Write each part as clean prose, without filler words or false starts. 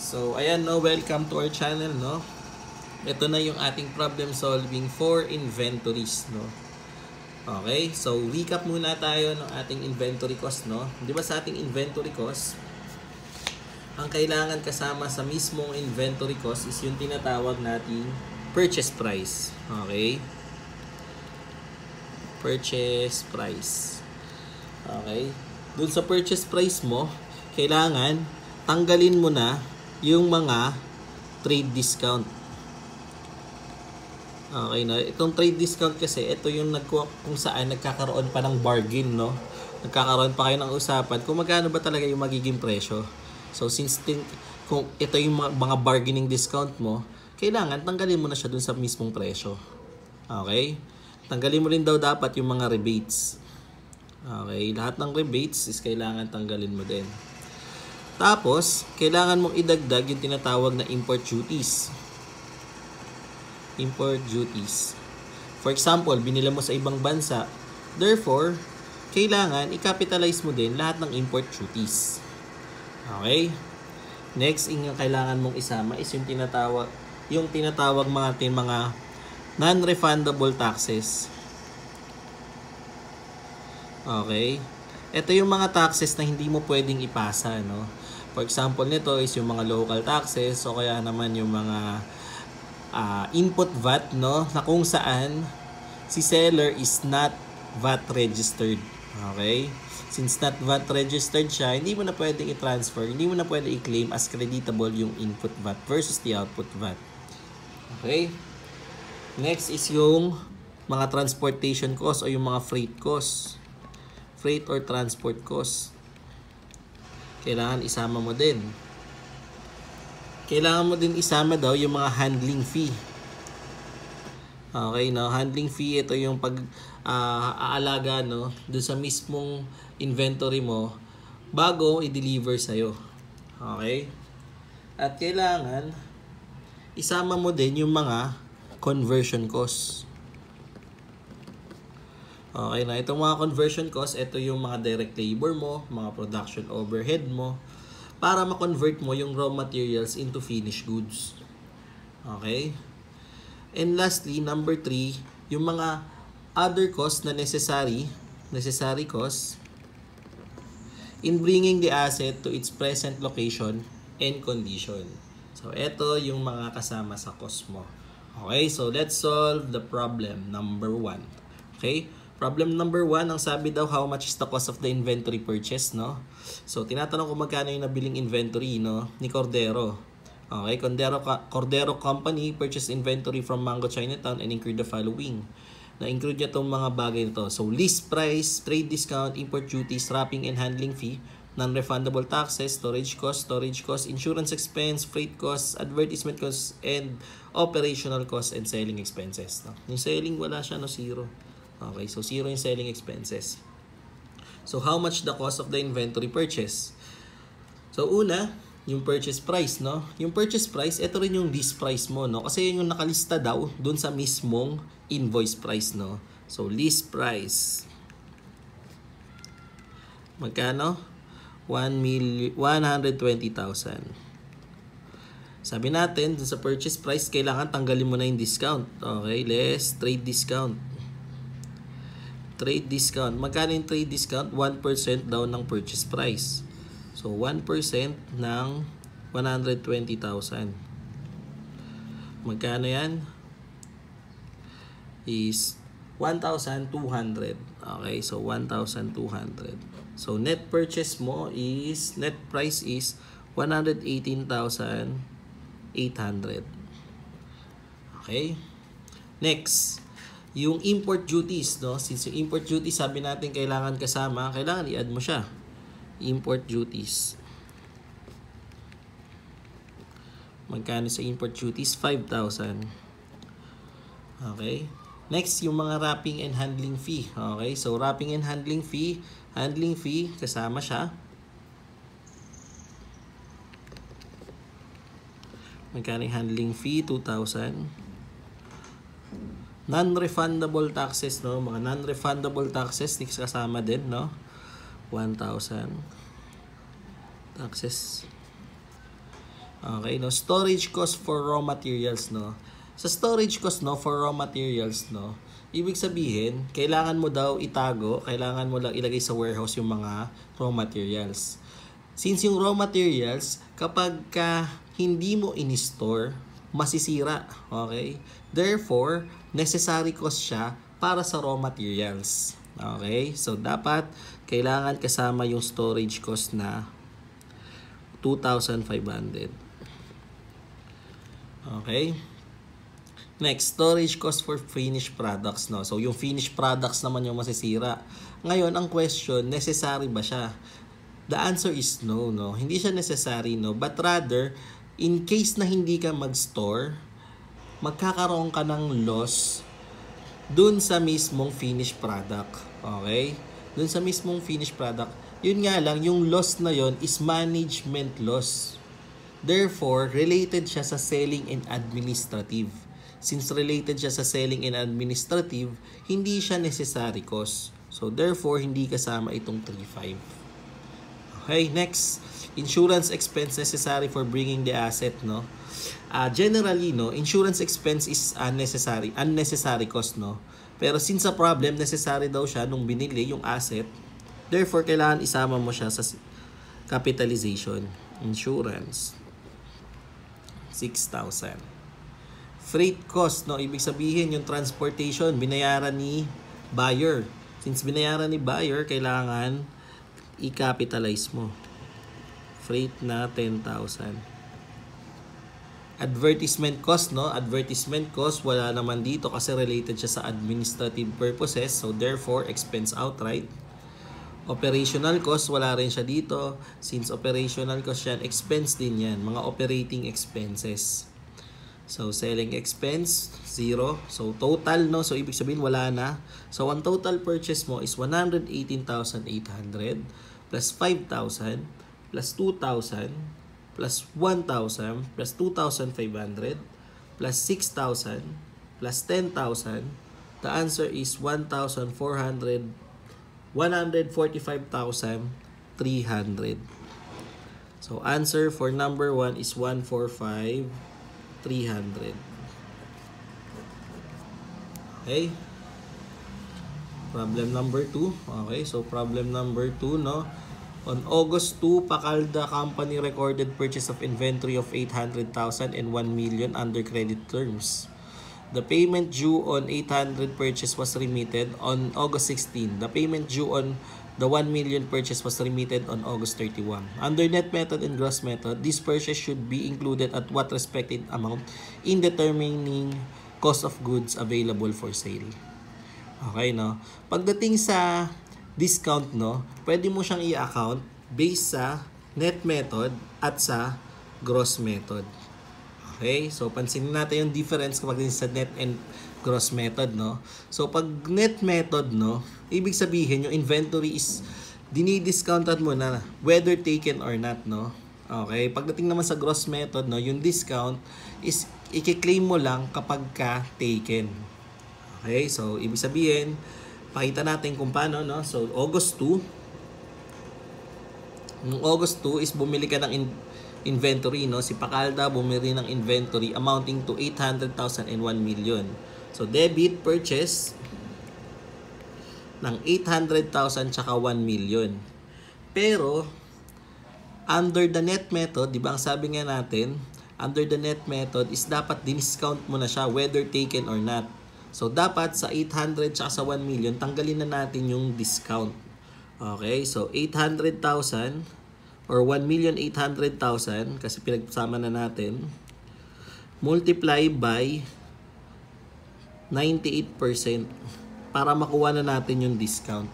So, ayan no, welcome to our channel no. Ito na yung ating problem solving for inventories no. Okay, so recap muna tayo ng ating inventory cost no. Di ba sa ating inventory cost, ang kailangan kasama sa mismong inventory cost is yung tinatawag nating purchase price. Okay? Purchase price. Okay? Doon sa purchase price mo, kailangan tanggalin mo na yung mga trade discount. Okay na. Itong trade discount kasi, ito yung kung saan nagkakaroon pa ng bargain, no? Nagkakaroon pa kayo ng usapan kung magkano ba talaga yung magiging presyo. So, kung ito yung mga bargaining discount mo, kailangan tanggalin mo na siya dun sa mismong presyo. Okay? Tanggalin mo rin daw dapat yung mga rebates. Okay? Lahat ng rebates is kailangan tanggalin mo din. Tapos, kailangan mong idagdag yung tinatawag na import duties. Import duties. For example, binila mo sa ibang bansa. Therefore, kailangan i-capitalize mo din lahat ng import duties. Okay? Next, yung kailangan mong isama is yung tinatawag mga non-refundable taxes. Okay? Ito yung mga taxes na hindi mo pwedeng ipasa, no? For example nito is yung mga local taxes o kaya naman yung mga input VAT, no? Na kung saan si seller is not VAT registered. Okay? Since not VAT registered siya, hindi mo na pwedeng i-transfer, hindi mo na pwedeng i-claim as creditable yung input VAT versus the output VAT. Okay? Next is yung mga transportation cost o yung mga freight cost. Freight or transport cost. Kailangan isama mo din. Kailangan mo din isama daw yung mga handling fee. Okay, no? Handling fee, ito yung aalaga, no? Doon sa mismong inventory mo bago i-deliver sa'yo. Okay? At kailangan isama mo din yung mga conversion costs. Okay na, itong mga conversion costs, ito yung mga direct labor mo, mga production overhead mo, para ma-convert mo yung raw materials into finished goods. Okay? And lastly, number 3, yung mga other costs na necessary costs in bringing the asset to its present location and condition. So, ito yung mga kasama sa cost mo. Okay, so let's solve the problem number 1. Okay? Problem number 1, ang sabi daw, how much is the cost of the inventory purchase, no? So, tinatanong ko magkano yung nabiling inventory, no? Ni Cordero. Okay, Cordero Company purchased inventory from Mango Chinatown and incurred the following. Na-include niya itong mga bagay nito. So, list price, trade discount, import duties, wrapping and handling fee, non-refundable taxes, storage cost, insurance expense, freight costs, advertisement costs, and operational costs and selling expenses. No? Yung selling, wala siya, no? Zero. Okay, so 0 yung selling expenses. So, how much the cost of the inventory purchase? So, una, yung purchase price, no? Yung purchase price, ito rin yung list price mo, no? Kasi yun yung nakalista daw dun sa mismong invoice price, no? So, list price. Magkano? 120,000. Sabi natin, dun sa purchase price, kailangan tanggalin mo na yung discount. Okay, less trade discount. Trade discount. Magkano yung trade discount? 1% daw ng purchase price. So, 1% ng 120,000. Magkano yan? Is 1,200. Okay, so 1,200. So, net purchase mo is, net price is 118,800. Okay? Next, yung import duties, no? Since yung import duties, sabi natin kailangan kasama, kailangan i-add mo siya. Import duties. Magkano sa import duties? 5,000. Okay? Next, yung mga wrapping and handling fee. Okay? So, wrapping and handling fee, kasama siya. Magkano yung handling fee? 2,000. Non-refundable taxes, no? Mga non-refundable taxes, kasama din, no? 1,000. Taxes. Okay, no? Storage cost for raw materials, no? Sa storage cost, no, for raw materials, no, ibig sabihin, kailangan mo daw itago, kailangan mo lang ilagay sa warehouse yung mga raw materials. Since yung raw materials, kapag hindi mo in-store, masisira. Okay? Therefore, necessary cost siya para sa raw materials. Okay? So, dapat, kailangan kasama yung storage cost na 2,500. Okay? Next, storage cost for finished products, no? So, yung finished products naman yung masisira. Ngayon, ang question, necessary ba siya? The answer is no, no? Hindi siya necessary, no? But rather, in case na hindi ka mag-store, magkakaroon ka ng loss dun sa mismong finished product. Okay? Dun sa mismong finished product. Yun nga lang, yung loss na yon is management loss. Therefore, related siya sa selling and administrative. Since related siya sa selling and administrative, hindi siya necessary cost. So, therefore, hindi kasama itong 3.5. Okay, next. Insurance expense necessary for bringing the asset, no? Generally, no, insurance expense is unnecessary cost, no? Pero since a problem, necessary daw siya nung binili yung asset. Therefore, kailangan isama mo siya sa capitalization. Insurance. 6,000. Freight cost, no? Ibig sabihin yung transportation, binayaran ni buyer. Since binayaran ni buyer, kailangan i-capitalize mo. Freight na 10,000. Advertisement cost, no? Advertisement cost, wala naman dito kasi related siya sa administrative purposes. So, therefore, expense outright. Operational cost, wala rin siya dito. Since operational cost yan, expense din yan. Mga operating expenses. So, selling expense, 0. So, total, no? So, ibig sabihin, wala na. So, ang total purchase mo is 118,800 plus 5,000 plus 2,000 plus 1,000 plus 2,500 plus 6,000 plus 10,000. The answer is 145,300. So, answer for number 1 is 145,300. Okay. Problem number 2. Okay, so problem number 2, no? On August 2, Pacalda Company recorded purchase of inventory of 800,000 and 1 million under credit terms. The payment due on 800 purchase was remitted on August 16. The payment due on the 1 million purchase was remitted on August 31. Under net method and gross method, this purchase should be included at what respective amount in determining cost of goods available for sale. Okay, no? Pagdating sa discount, no, pwede mo siyang i-account based sa net method at sa gross method. Okay? So, pansinin natin yung difference kapag sa net and gross method, no? So, pag net method, no, ibig sabihin yung inventory is dinidiscounted mo na whether taken or not, no? Okay? Pagdating naman sa gross method, no, yung discount is i-claim mo lang kapag ka taken. Okay? So, ibig sabihin, pakita natin kung paano, no? So, August 2. Nung August 2 is bumili ka ng inventory, no? Si Pacalda bumili ng inventory amounting to 800,000 and 1 million. So, debit purchase ng 800,000 tsaka 1 million. Pero, under the net method, di ba ang sabi nga natin, under the net method is dapat diniscount mo na siya whether taken or not. So, dapat sa 800 tsaka sa 1 million, tanggalin na natin yung discount. Okay, so 800,000 or 1,800,000 kasi pinagsama na natin, multiply by 98% para makuha na natin yung discount,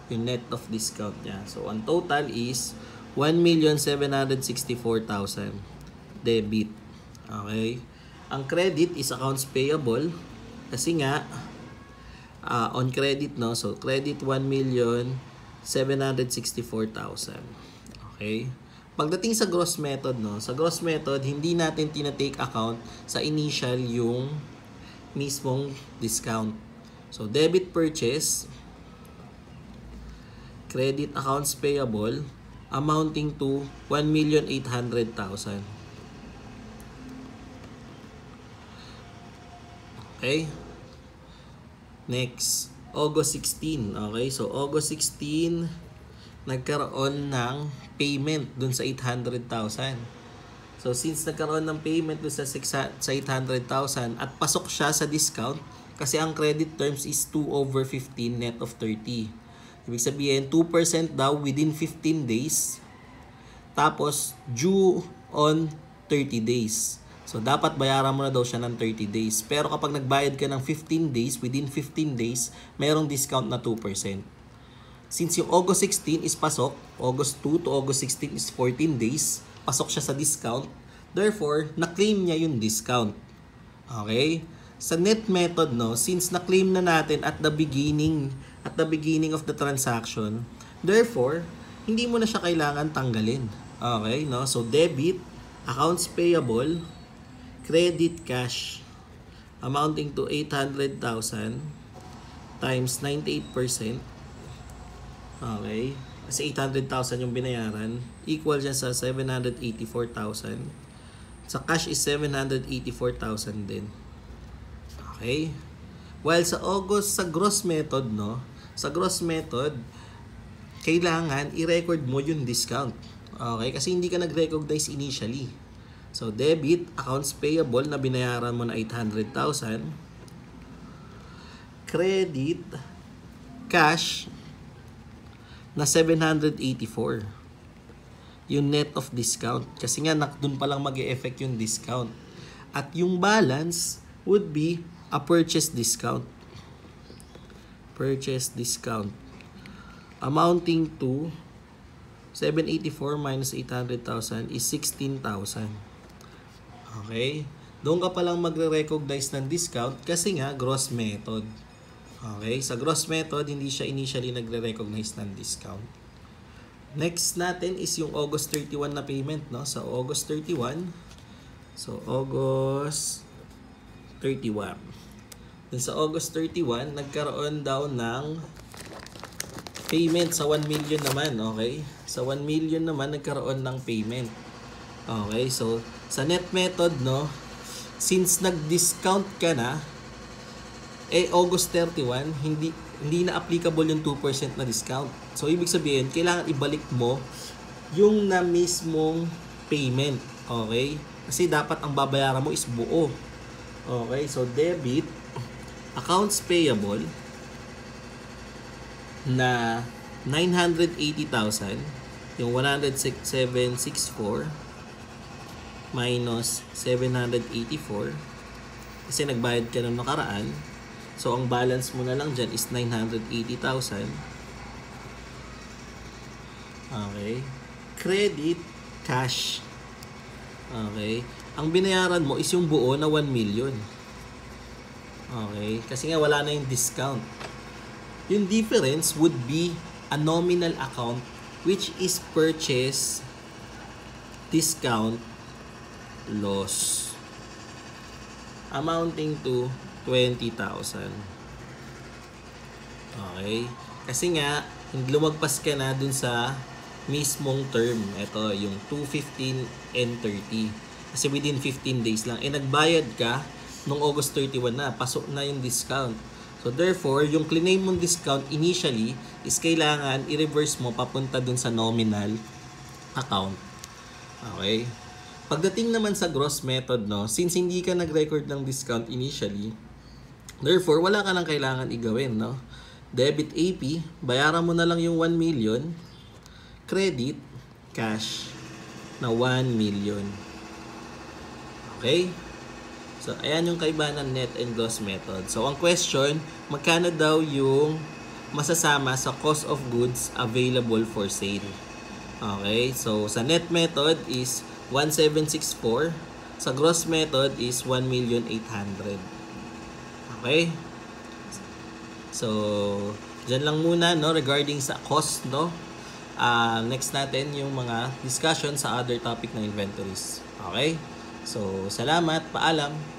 yung net of discount niya. So, ang total is 1,764,000 debit. Okay? Ang credit is accounts payable kasi nga on credit, no? So, credit 1,764,000. Okay? Pagdating sa gross method, no? Sa gross method, hindi natin tina-take account sa initial yung mismong discount. So, debit purchase, credit accounts payable, amounting to 1,800,000. Okay? Next, August 16. Okay, so August 16, nagkaroon ng payment dun sa 800,000. So since nagkaroon ng payment dun sa 800,000 at pasok siya sa discount, kasi ang credit terms is 2/15 net of 30. Ibig sabihin, 2% daw within 15 days. Tapos, due on 30 days. So, dapat bayaran mo na daw siya ng 30 days. Pero kapag nagbayad ka ng 15 days, within 15 days, merong discount na 2%. Since yung August 16 is pasok, August 2 to August 16 is 14 days, pasok siya sa discount. Therefore, na-claim niya yung discount. Okay? Sa net method, no, since na-claim na natin at the beginning of the transaction, therefore, hindi mo na siya kailangan tanggalin. Okay, no? So, debit, accounts payable, credit cash, amounting to 800,000 times 98%. Okay, kasi 800,000 yung binayaran, equal dyan sa 784,000. Sa cash is 784,000 din. Okay? While sa August, sa gross method, no? Sa gross method, kailangan i-record mo yung discount. Okay? Kasi hindi ka nag-recognize initially. So, debit, accounts payable na binayaran mo na 800,000. Credit, cash, na 784. Yung net of discount. Kasi nga, dun pa lang mag-e-effect yung discount. At yung balance would be a purchase discount. Purchase discount. Amounting to 784 minus 800,000 is 16,000. Okay? Doon ka palang magre-recognize ng discount kasi nga gross method. Okay? Sa gross method, hindi siya initially nagre-recognize ng discount. Next natin is yung August 31 na payment, no? Sa August 31. So, August 31. Dun sa August 31, nagkaroon daw ng payment sa 1 million naman, okay? Sa 1 million naman, nagkaroon ng payment. Okay, so, sa net method, no? Since nag-discount ka na, August 31, hindi na applicable yung 2% na discount. So, ibig sabihin, kailangan ibalik mo yung na mismong payment. Okay? Kasi dapat ang babayaran mo is buo. Okay? So, debit, accounts payable na 980,000, yung 107.64 minus 784 kasi nagbayad ka ng nakaraan. So, ang balance mo na lang dyan is 980,000. Okay. Credit, cash. Okay. Ang binayaran mo is yung buo na 1 million. Okay. Kasi nga wala na yung discount. Yung difference would be a nominal account which is purchase, discount, loss. Amounting to 20,000. Okay? Kasi nga, lumagpas ka na dun sa mismong term. Ito, yung 215 and 30. Kasi within 15 days lang. Nagbayad ka nung August 31 na. Pasok na yung discount. So, therefore, yung claim mong discount initially is kailangan i-reverse mo papunta dun sa nominal account. Okay? Pagdating naman sa gross method, no, since hindi ka nag-record ng discount initially, therefore, wala ka nang kailangan igawin, no? Debit AP, bayaran mo na lang yung 1 million. Credit, cash, na 1 million. Okay? So, ayan yung kaibahan ng net and gross method. So, ang question, magkano daw yung masasama sa cost of goods available for sale? Okay? So, sa net method is 1,764. Sa gross method is 1,800,000. Okay? So, dyan lang muna, no, regarding sa cost, no? Next natin yung mga discussion sa other topic na inventories. Okay? So, salamat. Paalam.